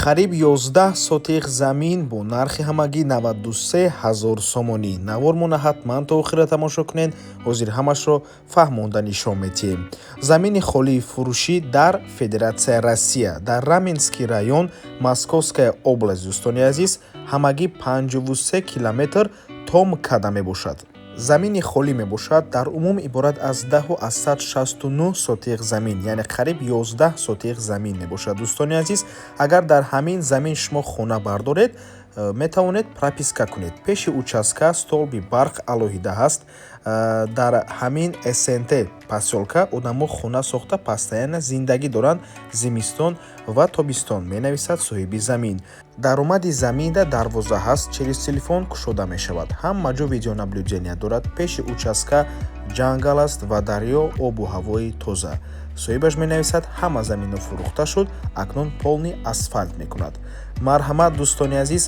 қариб 11 сотиқ замин бо нархи ҳамагӣ 93 000 сомонӣ. Навормона ҳатман то охира тамошо кунед. ҳозир ҳамашро фаҳмонда нишон метиҳем. Замини холии фурӯшӣ дар Федератсияи Россия дар Раменский район, Московская область. Дӯстони азиз, ҳамагӣ 53 километр том када мебошад. замини холӣ мебошад. Дар умум иборат аз 10,169 сотиқ замин, яъне қариб 11 сотиқ замин мебошад. дӯстони азиз, агар дар ҳамин замин шумо хона бардоред, метавонед прописка кунед. пеши участка столби барқ алоҳида ҳаст. дар ҳамин СНТ посёлка одамо хона сохта постоянно зиндагӣ доранд. зимистон ва тобистон, менависад соҳиби замин. даромади заминда дарвоза ҳаст, через телефон кушода мешавад. ҳама ҷо видеонаблюдения дорад. пеши участка ҷангал аст ва дарё обу ҳавои тоза. соҳибаш менависад ҳама замино фурӯхта шуд, акнун полни асфальт мекунад. марҳамат дӯстони азиз,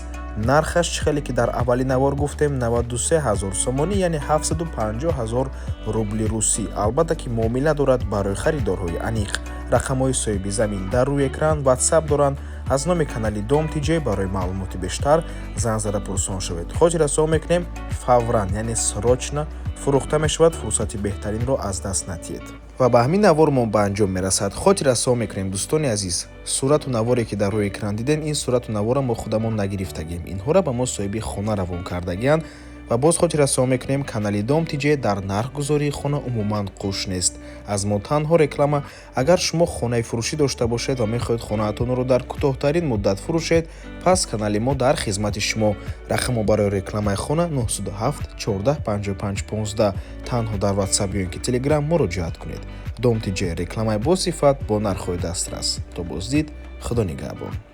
нархаш чӣ хеле ки дар аввали навор гуфтем 93 000 сомонӣ, яъне 750 000 рубли русӣ. албатта ки муомила дорад барои харидорҳои аниқ. рақамҳои соҳиби замин дар рӯи экран WhatsApp доранд. аз номи канали Дом TJ барои маълумоти бештар занг зада пурсон шавед. хотир расо мекунем фавран, яъне срочно фурӯхта мешавад. фурсати беҳтаринро аз даст натиҳед. ва ба ҳамин навормон ба анҷом мерасад. хотир расо мекунем дӯстони азиз, сурату наворе ки дар рӯи экран дидем, ин сурату навора мо худамон нагирифтагем. инҳора ба мо соҳиби хона равон кардагиянд. ва боз хотир расо мекунем канали Дом TJ дар нархгузории хона умуман қуш нест. аз мо танҳо реклама. агар шумо хонаи фурӯшӣ дошта бошед ва мехоҳед хонаатонро дар кӯтоҳтарин муддат фурӯшед, пас канали мо дар хизмати шумо. рақамо барои рекламаи хона 907 14 55 15. танҳо дар WhatsApp ё ин ки Telegram муроҷиат кунед. Дом TJ, рекламаи босифат бо нархҳои дастрас. то боздид, худо нигаҳбон.